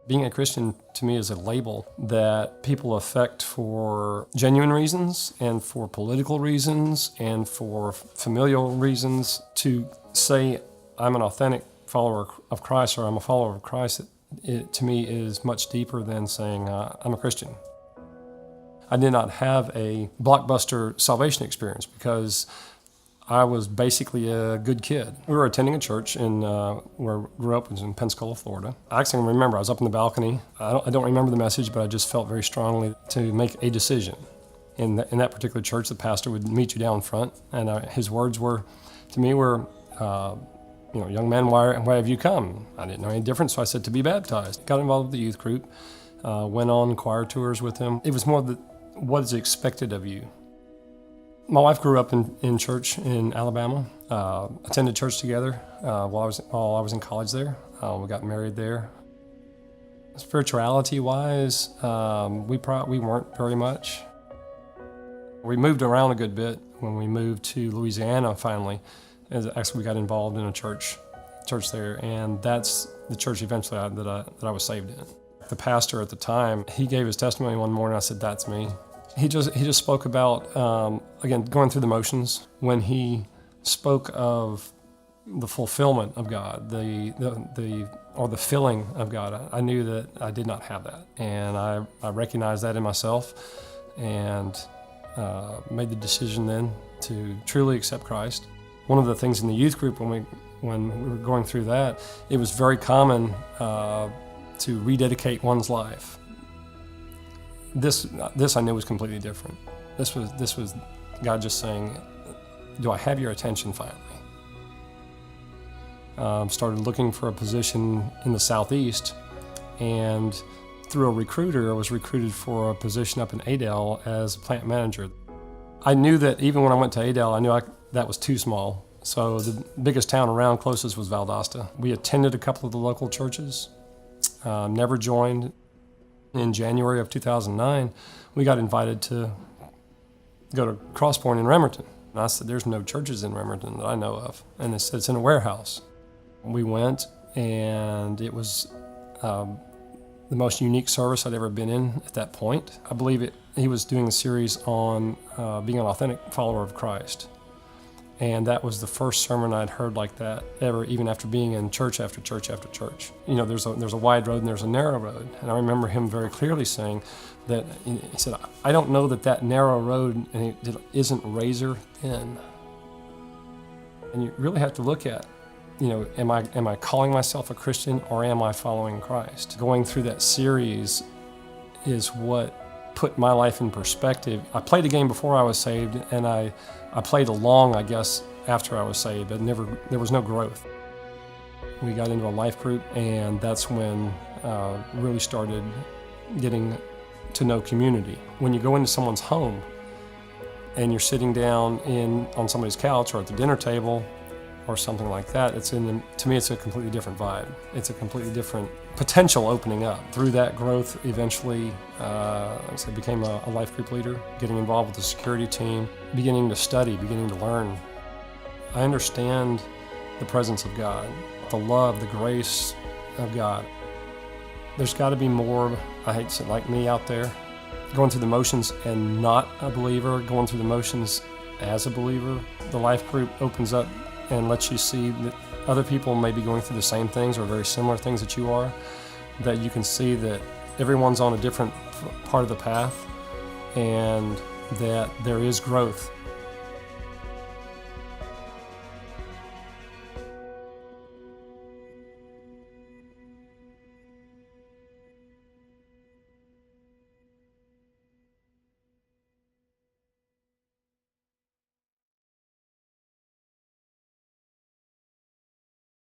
Being a Christian to me is a label that people affect for genuine reasons and for political reasons and for familial reasons. To say I'm an authentic follower of Christ or I'm a follower of Christ, it to me is much deeper than saying I'm a Christian. I did not have a blockbuster salvation experience because I was basically a good kid. We were attending a church where I grew up, was in Pensacola, Florida. I actually remember I was up in the balcony. I don't remember the message, but I just felt very strongly to make a decision. In that particular church, the pastor would meet you down front, and his words were, to me, young man, why have you come? I didn't know any difference, so I said to be baptized. Got involved with the youth group, went on choir tours with him. It was more what is expected of you. My wife grew up in church in Alabama, attended church together while I was in college there. We got married there. Spirituality-wise, we weren't very much. We moved around a good bit when we moved to Louisiana finally. Actually, we got involved in a church there, and that's the church eventually that I was saved in. The pastor at the time, he gave his testimony one morning. I said, "That's me." He just spoke about, again, going through the motions. When he spoke of the fulfillment of God, the filling of God, I knew that I did not have that. And I recognized that in myself and made the decision then to truly accept Christ. One of the things in the youth group when we were going through that, it was very common to rededicate one's life. This I knew was completely different. This was God just saying, "Do I have your attention finally?" Started looking for a position in the Southeast, and through a recruiter, I was recruited for a position up in Adel as a plant manager. I knew that even when I went to Adel, I knew that was too small. So the biggest town around closest was Valdosta. We attended a couple of the local churches, never joined. In January of 2009, we got invited to go to CrossPointe in Remerton. And I said, "There's no churches in Remerton that I know of." And they said, "It's in a warehouse." We went, and it was the most unique service I'd ever been in at that point. I believe he was doing a series on being an authentic follower of Christ. And that was the first sermon I'd heard like that ever, even after being in church after church after church. You know, there's a wide road and there's a narrow road. And I remember him very clearly saying that, he said, "I don't know that narrow road isn't razor thin." And you really have to look at, am I calling myself a Christian or am I following Christ? Going through that series is what put my life in perspective. I played a game before I was saved, and I played along, I guess, after I was saved, but there was no growth. We got into a life group, and that's when really started getting to know community. When you go into someone's home and you're sitting down on somebody's couch or at the dinner table or something like that, to me it's a completely different vibe. It's a completely different potential opening up. Through that growth, eventually, I became a life group leader, getting involved with the security team, beginning to study, beginning to learn. I understand the presence of God, the love, the grace of God. There's got to be more, I hate to say, like me out there, going through the motions and not a believer, going through the motions as a believer. The life group opens up and lets you see that other people may be going through the same things or very similar things that you are, that you can see that everyone's on a different part of the path and that there is growth